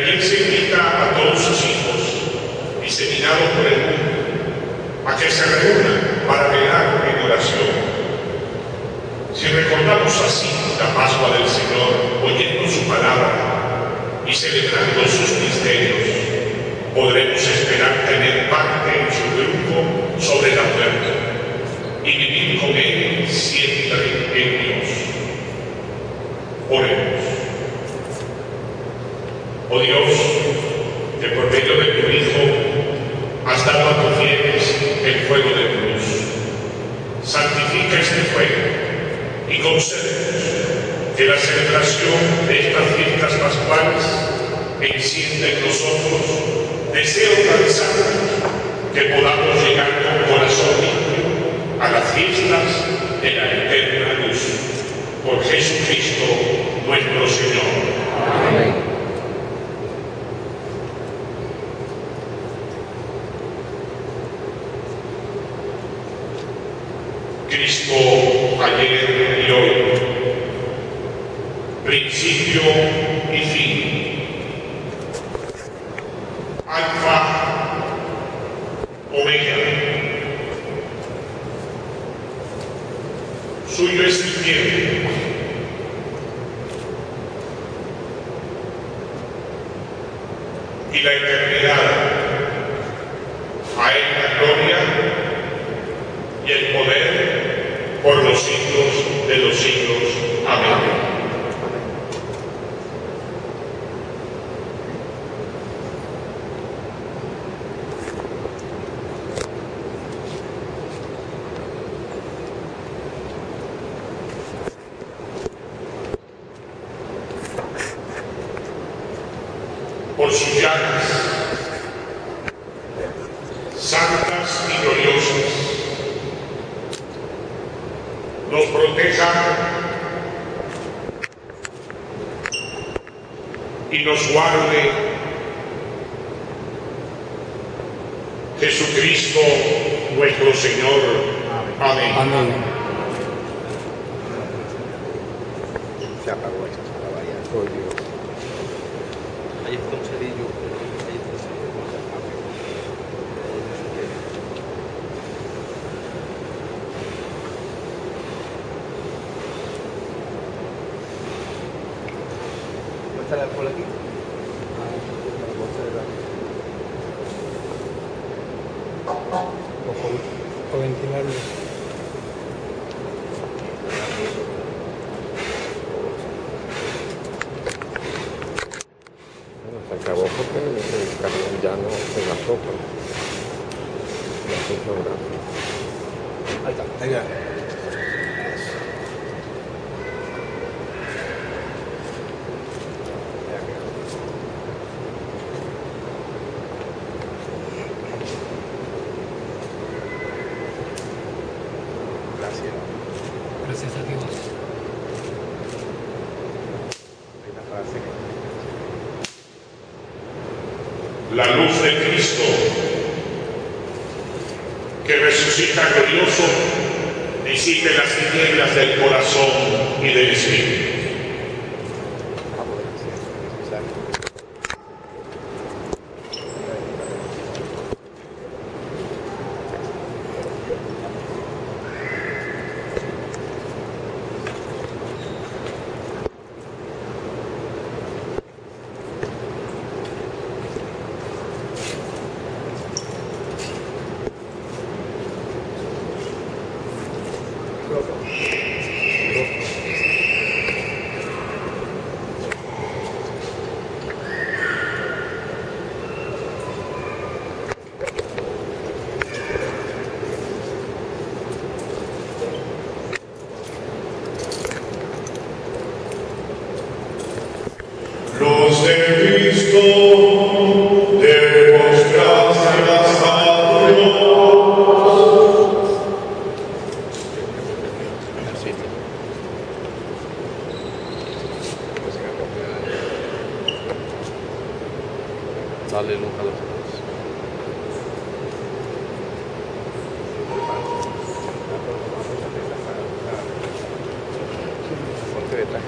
también se invita a todos sus hijos, diseminados por el mundo, a que se reúnan para velar en oración. Si recordamos así la Pascua del Señor, oyendo su palabra y celebrando sus misterios, podremos esperar tener parte en su triunfo sobre la muerte y vivir con Él siempre en Dios. Oremos. Oh Dios, que por medio de tu Hijo has dado a tus fieles el fuego de tu luz. Santifica este fuego y concédenos que la celebración de estas fiestas pascuales encienda en nosotros deseos tan santos que podamos llegar con corazón limpio a las fiestas de la eterna luz. Por Jesucristo nuestro Señor. Amén. Cristo ayer y hoy, principio y fin, alfa, omega. Suyo es el tiempo, y la eternidad. A Él la gloria y el poder por los siglos de los siglos. Amén. Por sus llagas, santas y gloriosas, nos proteja y nos guarde Jesucristo nuestro Señor. Amén. Amén. Se apagó esto, oh Dios. Ahí está un cerillo, ahí está el cerillo. ¿No está el alcohol aquí? O ventilarlo. Se acabó porque el camión ya no se gastó, pero ya se hizo grande. Ahí está, ahí va. Gracias. Gracias a Dios. Hay una frase que... La luz de Cristo, que resucita glorioso, disipe las tinieblas del corazón y del espíritu. Los de Cristo, demos gracias a Dios. Dale luz a los ojos. Ponte detrás.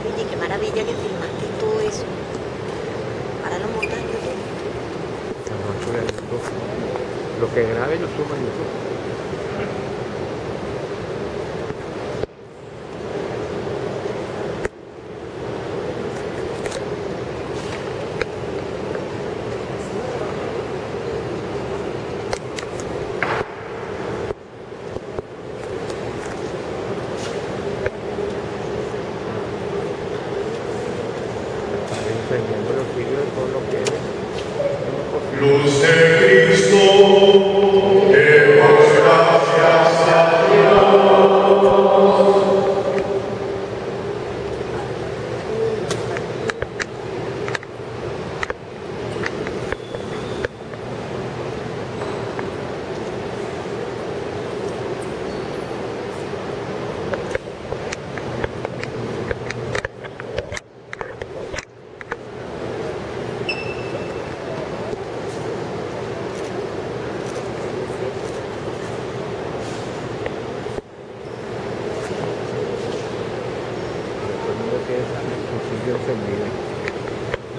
Oye, qué maravilla que filmaste todo eso. Ahora lo montas en YouTube. Lo que grabe lo subo en YouTube. Enseñando los vídeos de todo lo que es. Luz de Cristo, demos gracias a Dios.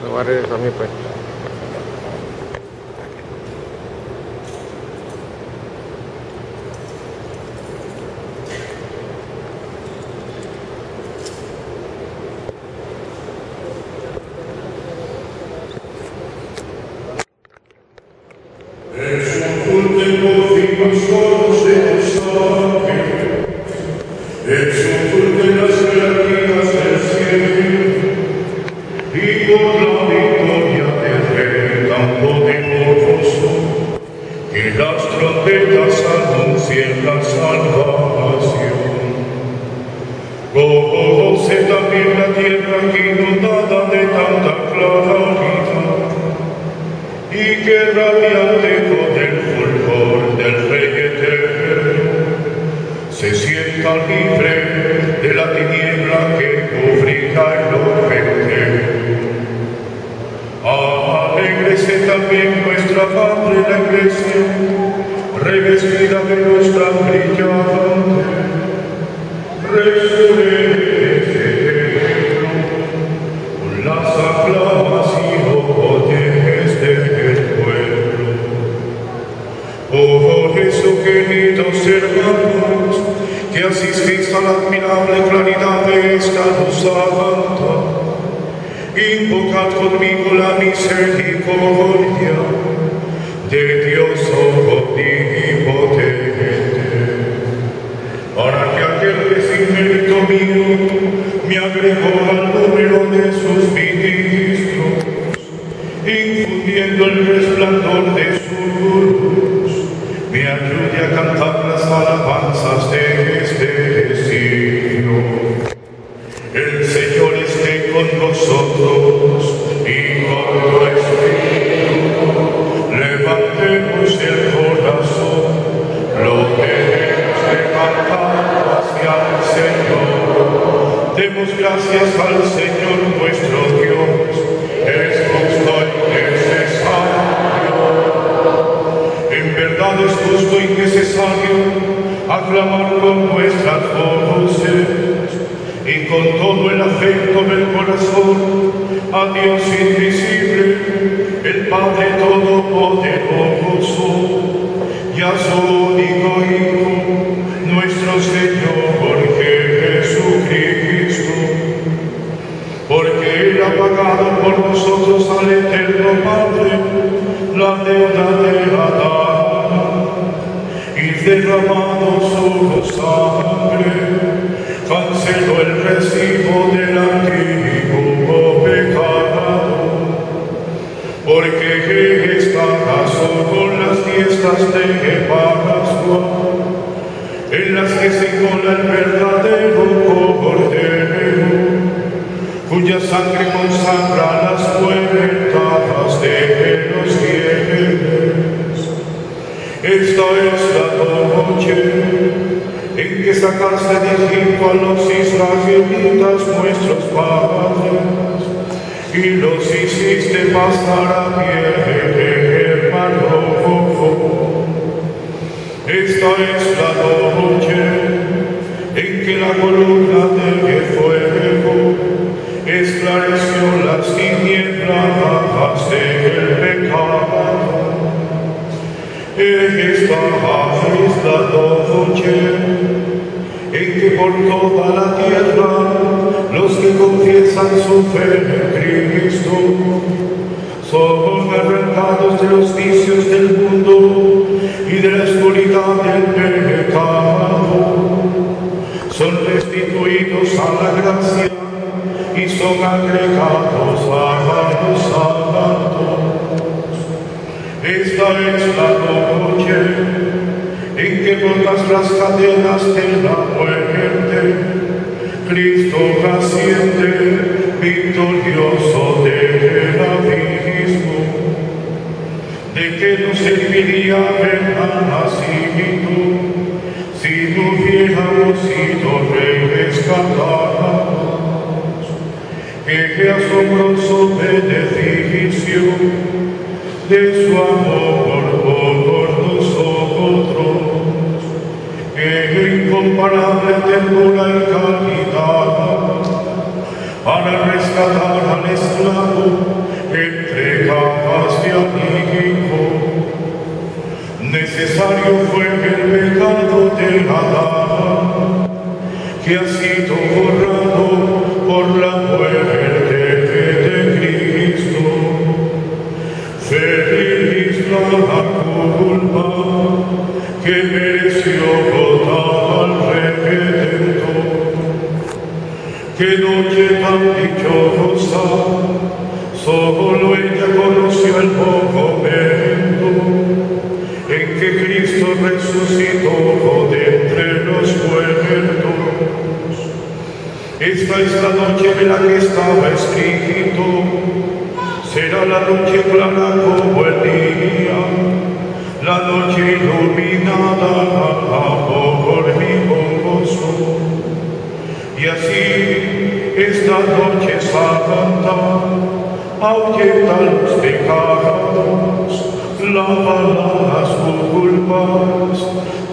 No va a regresar mi puesto. Que las trompetas anuncien la salvación. Goce también la tierra inundada de tanta claridad, y que radiante con el fulgor del Rey eterno se sienta libre de la tiniebla que cubrirá el orbe. Alégrese también nuestra Madre la Iglesia, revestida de nuestra brillante, resurrece con las aclamaciones del pueblo. Por eso, queridos hermanos, que asistís a la admirable claridad de esta luz santa, invocad conmigo la misericordia de Dios omnipotente, para que aquel que sin mérito mío me agregó al número de sus ministros, infundiendo el resplandor de su luz, me ayude a cantar las alabanzas de este siglo. El Señor esté con nosotros y con tu espíritu. Levantemos el corazón, lo tenemos levantado hacia el Señor. Demos gracias al Señor nuestro Dios, es justo y necesario. En verdad es justo y necesario aclamar con nuestras voces y con todo el afecto del corazón a Dios invisible, el Padre Todopoderoso, y a su único Hijo, nuestro Señor Jesucristo, porque Él ha pagado por nosotros al Eterno Padre la deuda de Adán, y derramado su sangre, canceló el recibo del antiguo pecado, porque esta razón con las fiestas de Pascua, en las que se inmola el verdadero Cordero, cuya sangre consagra las puertas de los fieles. Esta es la noche en que sacaste de Egipto a los israelitas nuestros padres, y los hiciste pasar a pie el mar rojo. Esta es la noche en que la columna de fuego esclareció las tinieblas del pecado. Esta es la noche en que por toda la tierra los que confiesan su fe en Cristo son arrancados de los vicios del mundo y de la oscuridad del pecado, son restituidos a la gracia y son agregados a los santos. Esta es la noche en que rotas las cadenas de la muerte, Cristo asciende victorioso del abismo. ¿De qué nos serviría el nacimiento si no hubiéramos sido rescatados? Qué asombroso beneficio de su amor por nosotros, qué incomparable ternura y caridad para rescatar al esclavo entre capas de amigo. Necesario fue el pecado de Adán, que ha sido borrado por la muerte de Cristo. Feliz la culpa que mereció tal Redentor. Qué noche tan dichosa, solo ella conoció el momento en que Cristo resucitó de entre los muertos. Esta es la noche de la que estaba escrito: será la noche clara como el día, la noche iluminada por mi gozo. Y así esta noche santa ahuyenta los pecados, lava las culpas,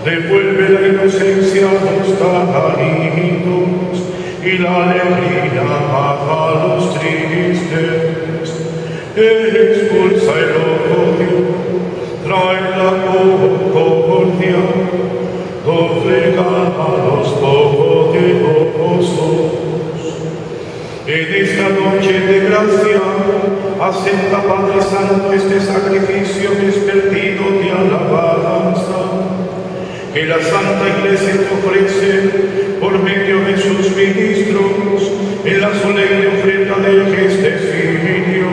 devuelve la inocencia a los caídos y la alegría a los tristes. Expulsa el odio, trae la concordia, doblega a los poderosos. En esta noche de gracia, acepta, Padre Santo, este sacrificio despertido de alabanza que la Santa Iglesia te ofrece por medio de sus ministros en la solemne ofrenda del gestecidio,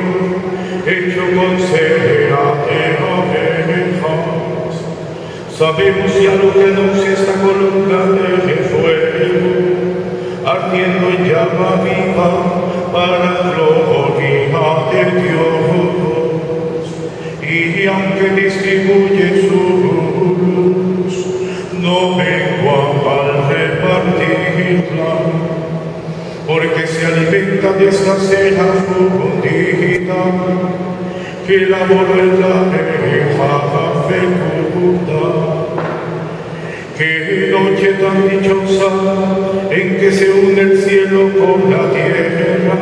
hecho con cera de abejas. Sabemos ya lo que anuncia esta columna de fuego, ardiendo en llama viva para la gloria de Dios. Y aunque distribuye su luz, no mengua al repartirla, porque se alimenta de esta cena fundida que elaboró en la abeja fecunda. Qué noche tan dichosa en que se une el cielo con la tierra,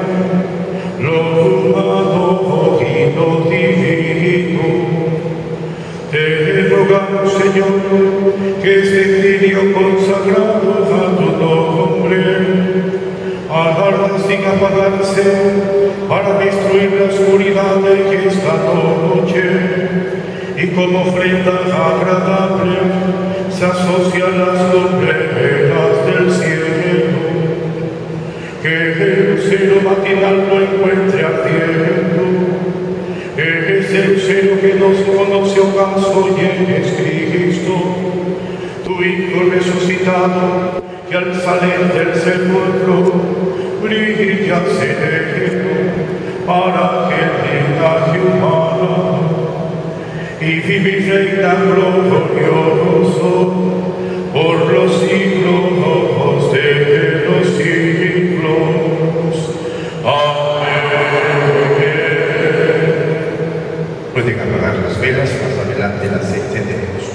lo humano y lo divino. Señor, que este exilio consagrado a tu nombre alarga sin apagarse para destruir la oscuridad de esta noche, y como ofrenda agradable se asocian las lumbreras del cielo. Que el cielo matinal lo encuentre ardiendo. Es el cielo que nos conoció caso y es Cristo, tu Hijo resucitado, que al salir del sepulcro brilla sereno para que el linaje humano y vive y reina glorioso por los siglos de los siglos. Amén. Pueden apagar las velas, más adelante el aceite de Jesús.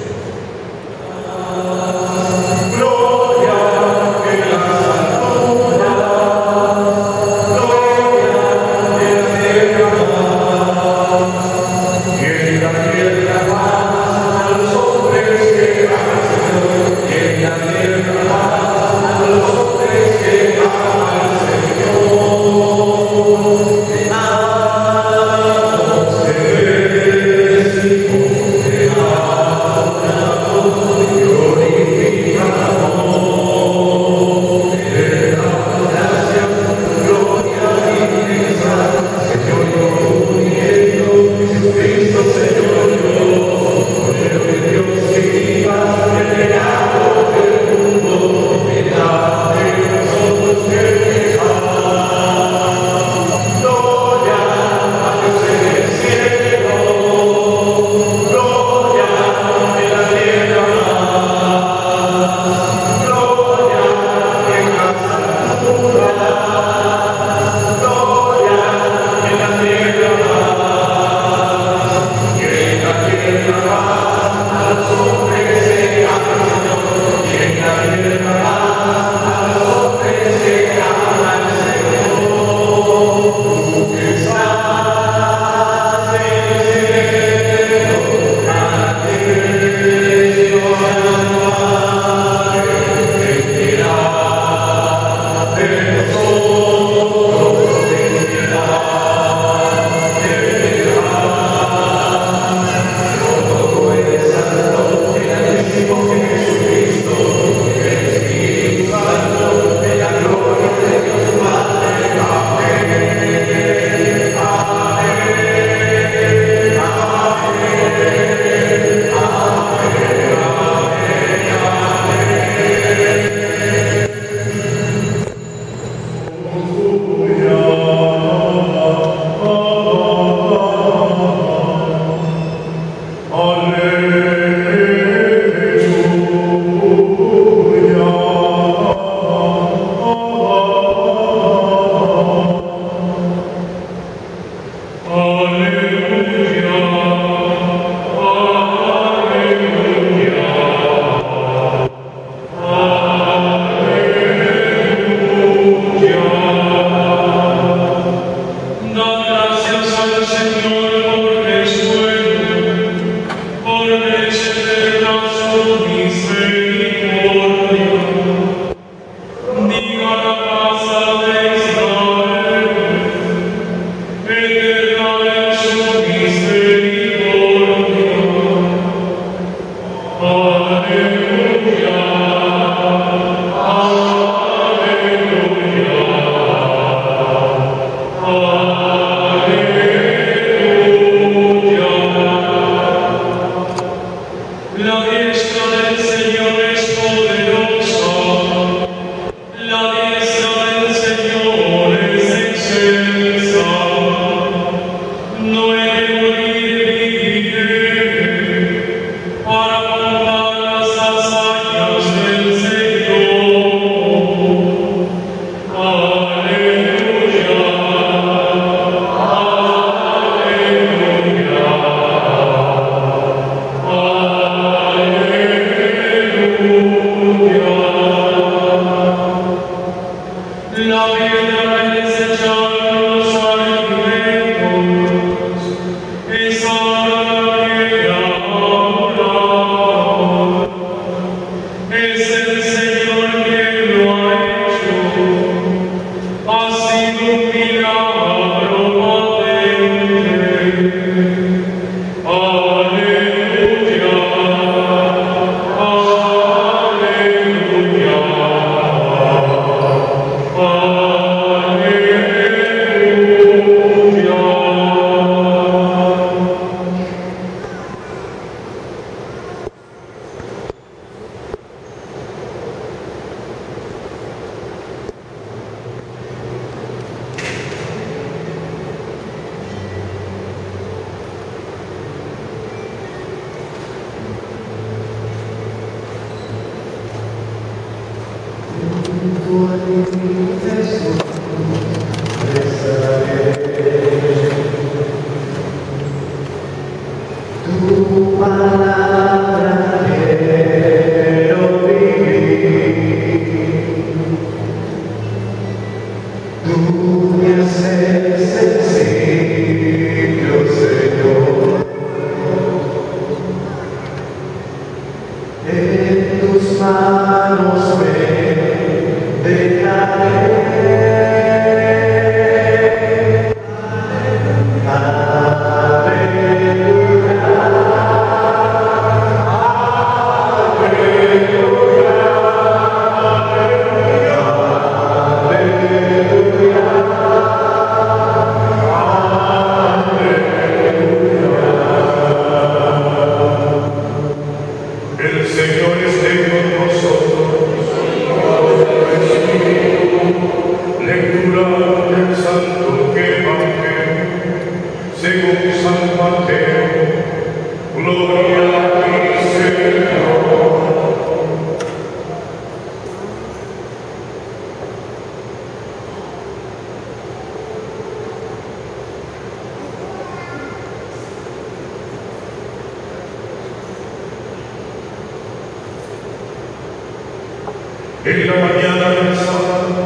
En la mañana del sábado,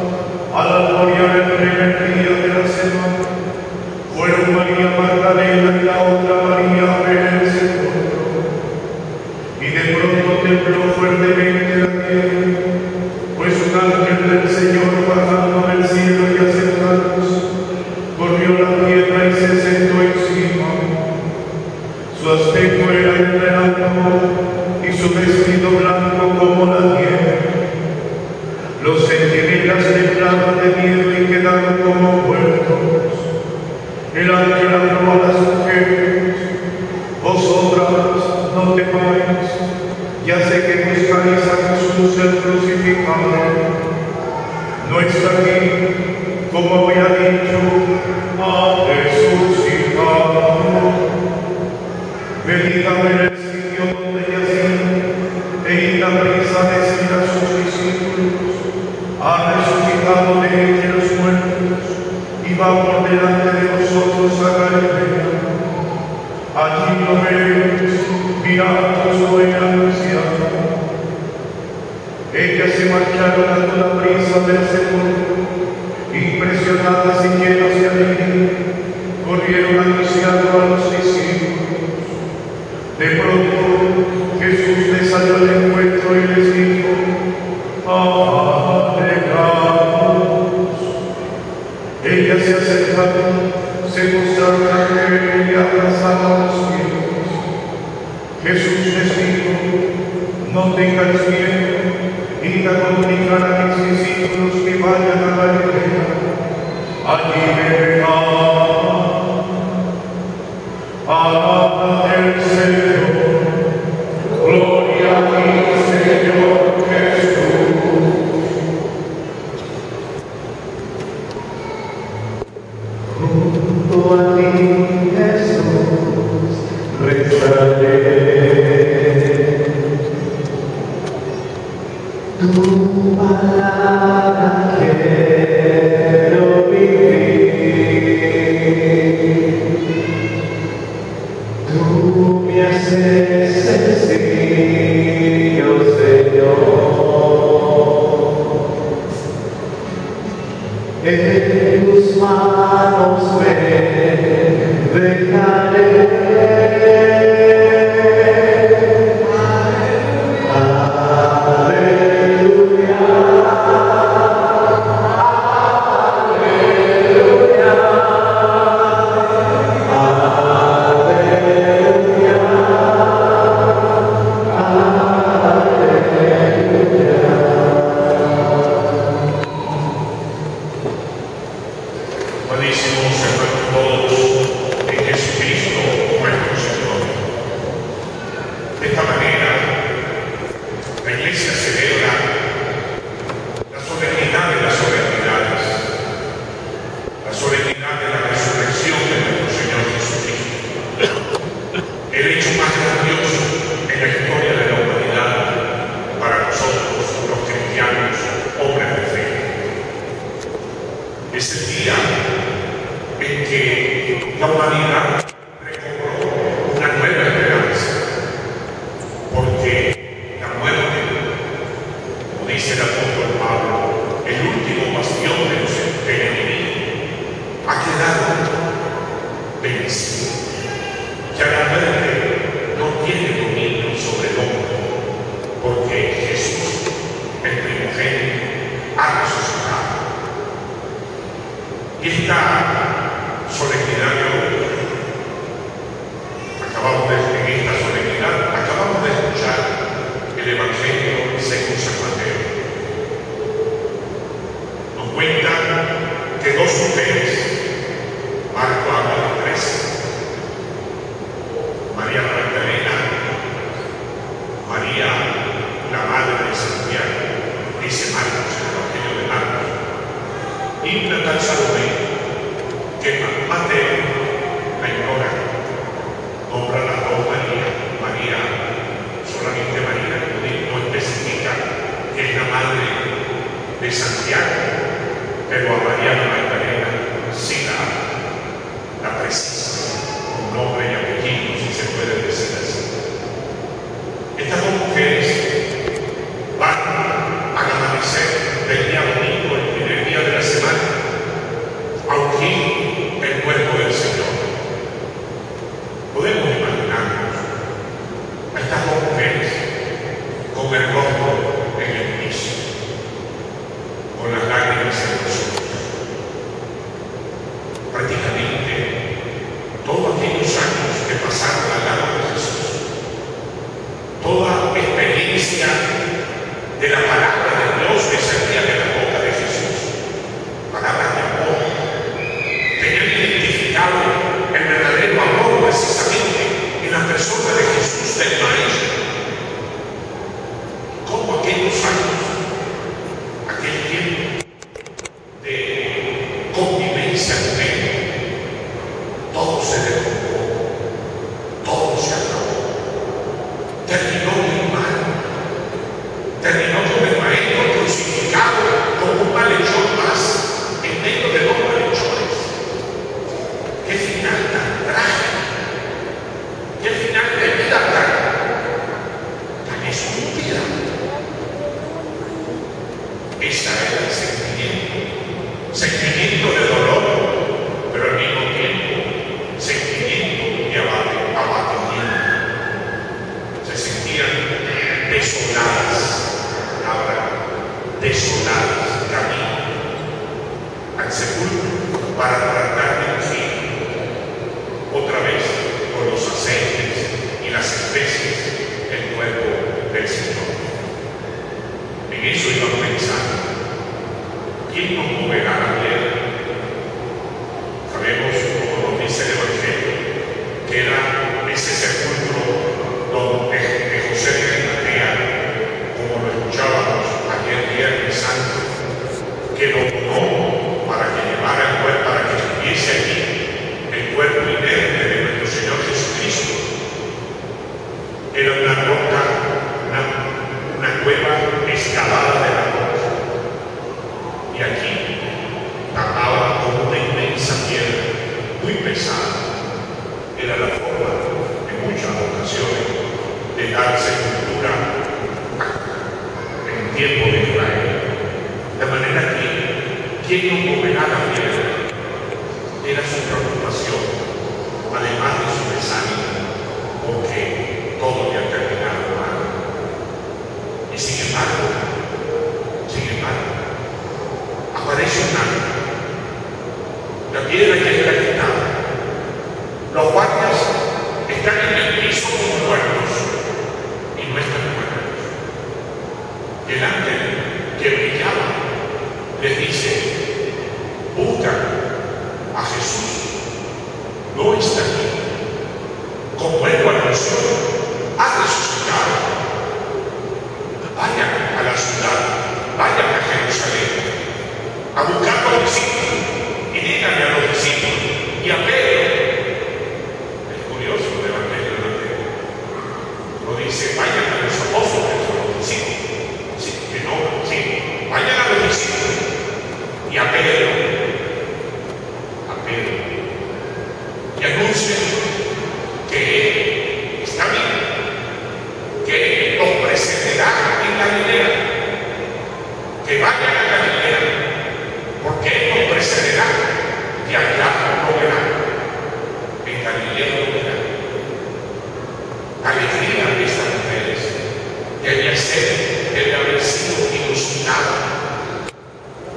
a la gloria del primer día de la semana, fueron María Magdalena y la otra María a ver el sepulcro. Y de pronto tembló fuertemente la tierra, pues un ángel del Señor bajando del cielo y acercándose, corrió la tierra y se sentó encima. Su aspecto era el relámpago y su vestido blanco como la nieve. Los centinelas temblaban de miedo y quedaron como muertos. El ángel habló a las mujeres: vosotras no temáis, ya sé que buscáis a Jesús el crucificado. No está aquí, como había dicho, ha resucitado. Venid a ver el sitio donde yacía, e id a prisa a decir a sus discípulos: ha resucitado de entre los muertos y va por delante de vosotros a Galilea. Allí lo veréis, mirad, os lo he anunciado. Ellas se marcharon a toda prisa del sepulcro, impresionadas y llenas de alegría, corrieron anunciando a los discípulos. De pronto Jesús les salió al encuentro y les dijo: ellas se acercaron, se mostraron a él y abrazaron los pies. Jesús les dijo: no tengáis miedo, id a comunicar a mis discípulos que vayan a Galilea. Allí me verán. Alabad el Señor. Gloria a ti, Señor Jesús. Junto a ti, Jesús, rezaré. Tu palabra quiero vivir. Tú me haces sencillo, Señor. En tus manos me dejaré. dice el apóstol Pablo, el último bastión del enemigo ha quedado vencido. Ya la muerte no tiene dominio sobre el hombre, porque Jesús, el primogénito, ha resucitado. Y esta solemnidad de hoy, en esta solemnidad, acabamos de escuchar el Evangelio según San Mateo. Nos cuenta que dos mujeres, Marco habla de tres, María Magdalena, María, la madre de Santiago, dice Marcos, el Evangelio de Marcos, y una tal Salomé, que Mateo la ignora, nombra las dos María, solamente María, no especifica que es la madre de Santiago, pero a María Magdalena sí la precisa, con nombre y apellido, si se puede decir así. Estas dos mujeres van al amanecer del día domingo, el primer día de la semana, a ungir el cuerpo del Señor. Podemos imaginarnos a estas dos mujeres con el rostro en el piso, con las lágrimas en los ojos. Prácticamente todos aquellos años que pasaron al lado de Jesús, toda experiencia de la palabra de Dios que salía de la boca de Jesús, palabras de amor, tenían identificado el verdadero amor precisamente en la persona de Jesús del Maestro. Como aquellos años, aquel tiempo de convivencia con Él, todo se derrumbó, todo se acabó. Terminó el mal, terminó con el Maestro crucificado como un malhechor más en medio de dos malhechores. ¡Qué final tan trágico! ¡Qué final de vida tan estúpida! Ese era el sentimiento de dolor, pero al mismo tiempo sentimiento de abatimiento. Se sentían desoladas, desoladas, camino al sepulcro para tratar de lucir otra vez con los aceites y las especies el cuerpo del Señor. En eso iban pensando, ¿quién nos moverá la piedra? Sabemos, como nos dice el Evangelio, que era ese sepulcro donde José de Arimatea, como lo escuchábamos ayer Viernes Santo, que lo tomó para que llevara el cuerpo, para que estuviese allí el cuerpo inerte de nuestro Señor Jesucristo. Era una roca, una cueva excavada de la roca. Y aquí tapaba con una inmensa piedra, muy pesada. Era la forma, en muchas ocasiones, de dar sepultura en el tiempo de Israel. De manera que, ¿quién nos moverá la piedra? Era su preocupación, además de su desánimo, porque todo había terminado mal. Y sin embargo, aparece un ángel. La piedra ya está quitada. Los guardias están en el piso como muertos y no están muertos. El ángel que brillaba les dice: buscan a Jesús, no está aquí. Como él lo anunció, ha resucitado. Vayan a la ciudad, vayan a Jerusalén, a buscar a los discípulos y díganle a los discípulos y a Pedro. Es curioso el Evangelio de Mateo. No dice vayan a los apóstoles o a los discípulos. Sí, que no, sí, vayan a los discípulos y a Pedro. Y anuncia escena debe haber sido inusitada.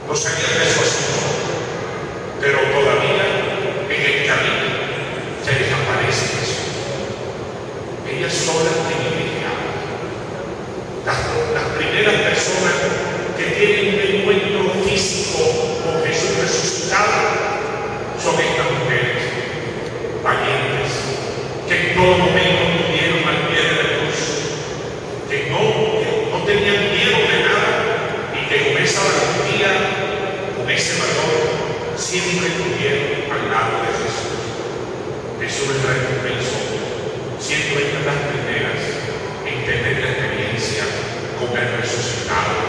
No sabía que eso así, pero todavía en el camino se les aparece Jesús. Ellas son las privilegiadas, las primeras personas que tienen un encuentro físico con Jesús resucitado son estas mujeres valientes, que en todo momento estuvieron al pie de la cruz, que no tenían miedo de nada y que con esa valentía, con ese valor, siempre estuvieron al lado de Jesús. Jesús les recompensó, siendo ellas las primeras en tener la experiencia con el resucitado,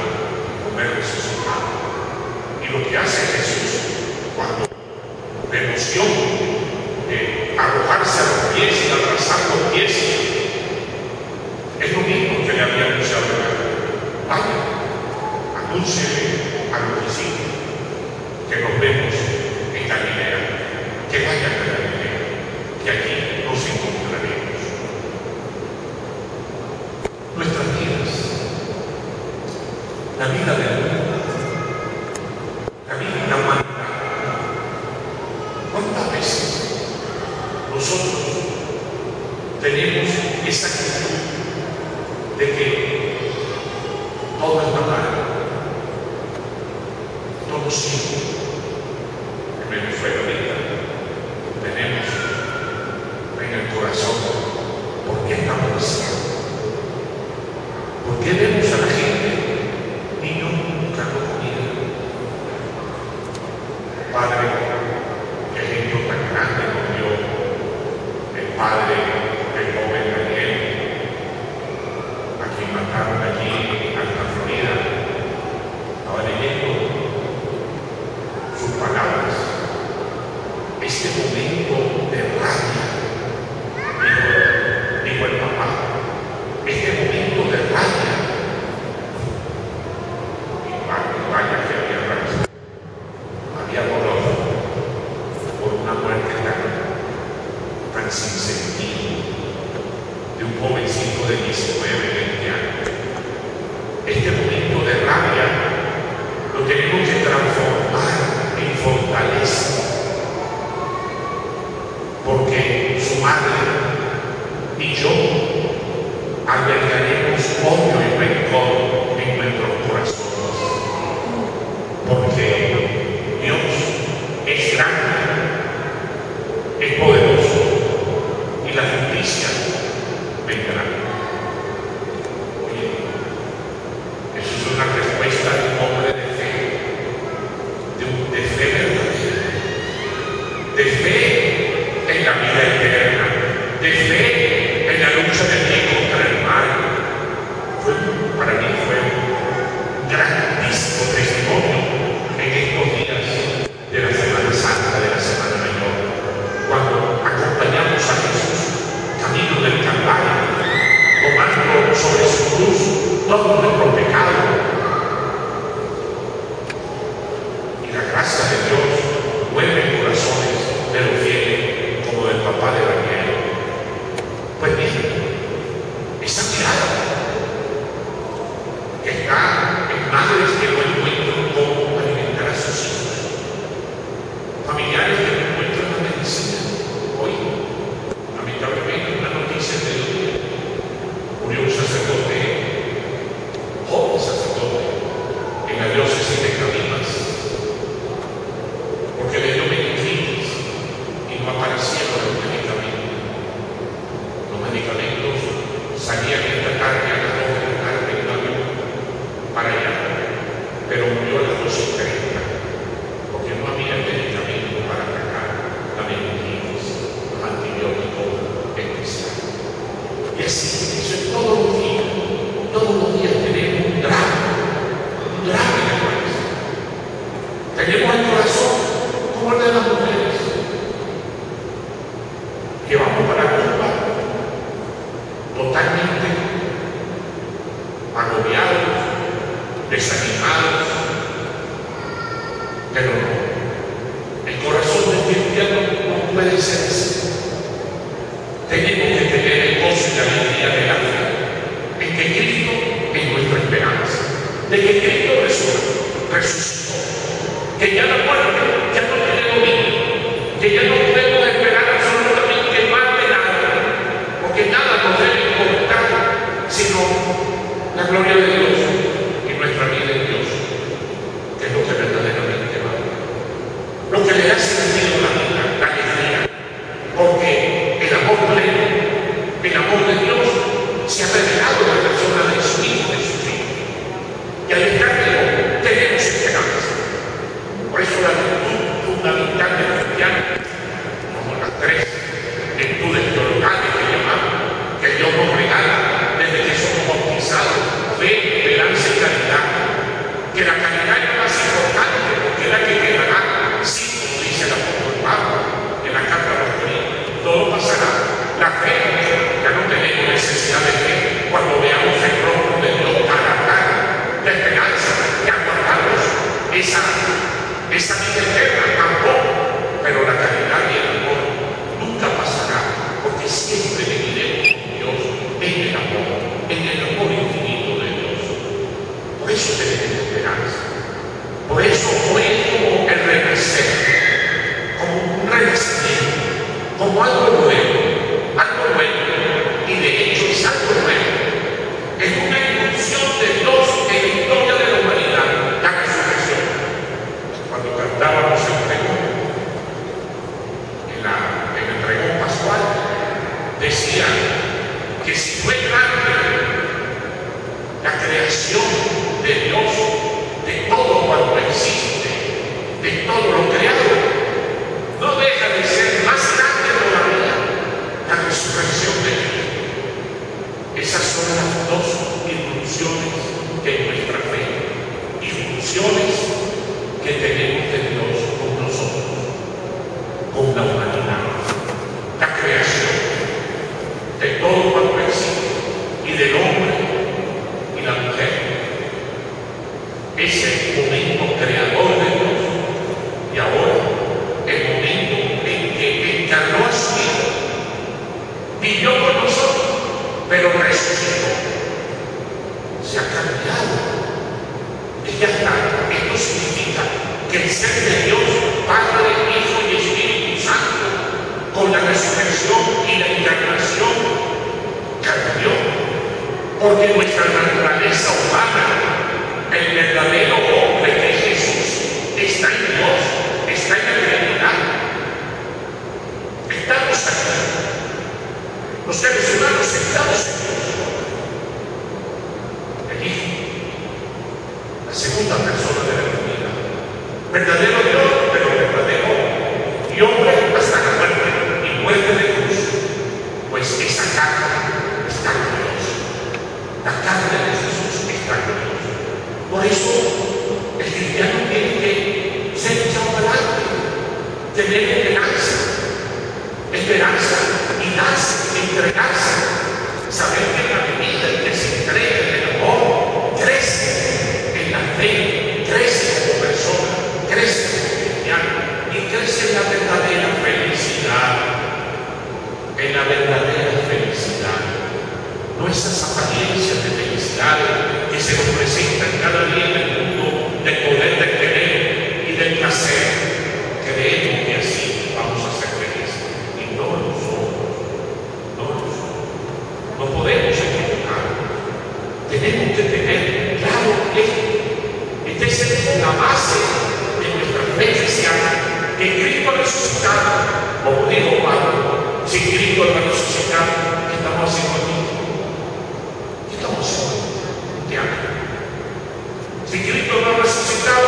Y lo que hace Jesús cuando de emoción de arrojarse a los pies y abrazar los pies es lo mismo que le había anunciado el Padre. Vaya, anúnciele a los discípulos que nos vemos en Galilea, que vayan a Galilea, que aquí nos encontraremos. Nuestras vidas, la vida del mundo, la vida de la humanidad, ¿cuántas veces nosotros tenemos esa actitud de que todo es normal, todo sigue? En Venezuela ahorita tenemos en el corazón, ¿por qué estamos deseando? ¿Por qué vemos a la gente niños buscando comida? Padre, qué ejemplo tan grande nos dio el padre del joven Daniel, a quien mataron allí en Alta Florida. Estaba leyendo sus palabras. Este momento de rabia, dijo el papá, este momento de rabia, y vaya que había rabia, había dolor por una muerte tan sin sentido de un jovencito de 19, 20 años. Este momento de rabia lo tenemos que transformar en fortaleza, porque su madre y yo albergaremos odio y rencor en nuestros corazones, porque Dios es grande, es poderoso y la justicia vendrá. Oye, eso es una respuesta de un hombre de fe, de fe verdadera, de fe en la vida eterna, de fe en la lucha del bien contra el mal. Para mí fue un grandísimo testimonio en estos días de la Semana Santa, de la Semana Mayor, cuando acompañamos a Jesús camino del Calvario, tomando sobre su cruz todo nuestro pecado. Y la gracia de Dios mueve corazones de los fieles, como del papá de Daniel. Pues bien, esa mirada que está en madres que no encuentran cómo alimentar a sus hijos, familiares que no encuentran la medicina. Hoy, lamentablemente, una noticia de hoy, murió un sacerdote, joven sacerdote, en la diócesis de Cabimas, porque le dio meningitis y no aparecieron los medicamentos. Los medicamentos salían esta tarde a las 2 de la tarde en un avión para allá, pero murió a las 12:30, porque no había medicamento para atacar la meningitis, los antibióticos especiales. Y así, eso es todos los días tenemos un drama en la cabeza. Tenemos el corazón como el de las mujeres, que vamos para Cuba totalmente agobiados, desanimados, pero no. El corazón del cristiano no puede ser así. Tenemos que tener el gozo y la alegría de la fe, en que Cristo es de que Cristo resucitó, que ya la muerte ya no tiene dominio, que ya no podemos esperar absolutamente más de nada, porque nada nos debe importar sino la gloria de Dios y nuestra vida en Dios, que es lo que verdaderamente vale, lo que le da sentido a la vida, la alegría, porque el amor pleno, el amor de Dios se ha revelado en la persona de su Hijo Jesucristo, y al estar vivo tenemos esperanza. Por eso la virtud fundamental del cristiano, como las tres virtudes teologales que llamamos, que Dios nos regala desde que somos bautizados: fe, esperanza y caridad. Que la caridad es más importante porque es la que quedará, sí, como dice el apóstol Pablo en la carta a los Corintios, todo pasará. La fe, ya no tenemos necesidad de fe cuando veamos el rostro de Dios cara a cara. La esperanza, que aguardamos esa vida eterna tampoco, pero la caridad y el amor nunca pasará, porque siempre viviremos con Dios en el amor infinito de Dios. Por eso tenemos esperanza. Por eso hoy es como el renacer, como un renacimiento, como algo nuevo, y de hecho es algo nuevo. Es una incursión de Dios en la historia de la humanidad, la resurrección. Cuando cantábamos el pregón, en el pregón pascual, decía que si fue grande la creación de Dios, de todo cuanto existe, de todo lo creado, no deja de ser más grande todavía la resurrección de Cristo. Esas son las dos irrupciones de nuestra fe, irrupciones que tenemos de Dios con nosotros, con la humanidad. La creación de todo cuanto existe y del hombre y la mujer es el momento creador de Dios, y ahora el momento en que encarnó a su Hijo, vivió con nosotros, pero resucitó. Se ha cambiado. Y ya está. Esto significa que el ser de Dios, Padre, Hijo y Espíritu Santo, con la resurrección y la encarnación, cambió. Porque nuestra naturaleza humana, el verdadero hombre que es Jesús, está en Dios, está en la eternidad. Estamos aquí. Los seres humanos estamos en Dios. El Hijo, la segunda persona de la Trinidad, verdadero Dios, pero verdadero y hombre hasta la muerte, y muerte de cruz. Pues esa carne está en Dios. La carne de Jesús está en Dios. Por eso el cristiano tiene que ser echado adelante, tener esperanza y darse, entregarse, saber que la medida en que se entrega en el amor, crece en la fe, crece como persona, crece como cristiano y crece en la verdadera felicidad. En la verdadera felicidad. No esas apariencias de felicidad que se nos presentan cada día en el mundo, de poder, de tener y de placer. Creemos que así vamos a ser felices. Y no lo somos. No podemos equivocarnos. Tenemos que tener claro que esta es la base de nuestra fe cristiana, que Cristo ha resucitado. Como dijo Pablo, si Cristo ha resucitado, ¿qué estamos haciendo aquí? ¿Qué estamos haciendo? ¿Qué hago? Si Cristo no ha resucitado,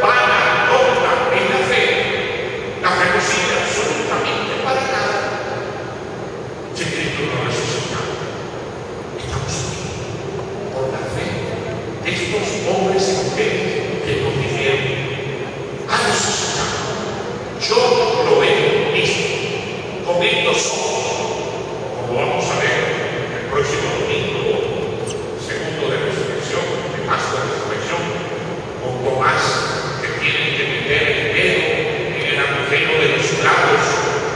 para, contra, en la fe. La fe no sirve absolutamente para nada. Si Cristo no ha resucitado, estamos aquí por la fe de estos hombres y mujeres que nos dijeron: ha resucitado. Yo lo he visto con estos ojos, como vamos a ver el próximo domingo, segundo de resurrección, de Pascua de resurrección, con Tomás, que tiene que meter el dedo en el agujero de los clavos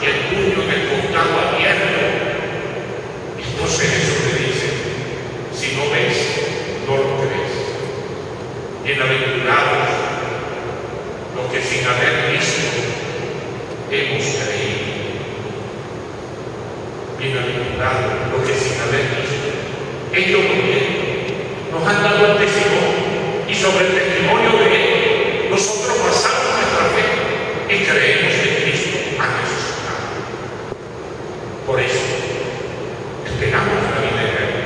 y el puño en el costado abierto. Entonces Jesús le dice: si no ves, no lo crees. Bienaventurados los que sin haber visto hemos creído. Bienaventurados los que sin haber visto, ellos nos han dado el testimonio, y sobre el testimonio de él nosotros basamos nuestra fe y creemos que Cristo ha resucitado. Por eso esperamos la vida eterna,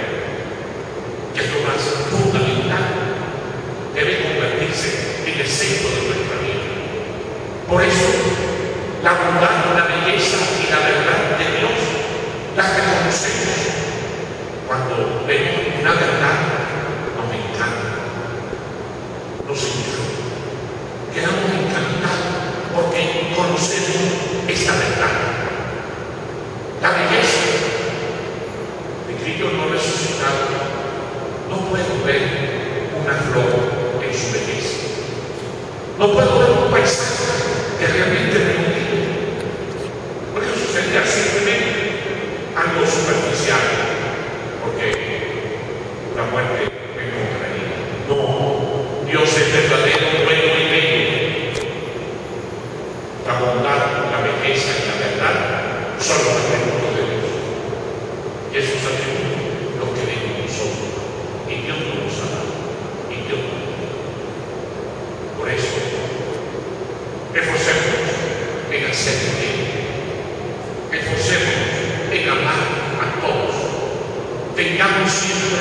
que es lo más fundamental, debe convertirse en el centro de nuestra vida. Por eso la bondad, la belleza y la verdad de Dios las reconocemos. Cuando vemos una verdad, nos encanta, quedamos encantados porque conocemos esta verdad. La belleza de Cristo no resucitado, no puedo ver una flor en su belleza, no puedo ver un paisaje que realmente me motive, porque eso sería simplemente algo superficial, porque la muerte me encontraría. No, Dios es verdadero, bueno y bello. La bondad, la belleza y la verdad son los atributos de Dios. Y esos atributos los queremos nosotros. Y Dios nos los ha dado. Y Dios nos los ha dado. Por eso, esforcémonos en hacer bien. Esforcémonos en amar a todos. Tengamos siempre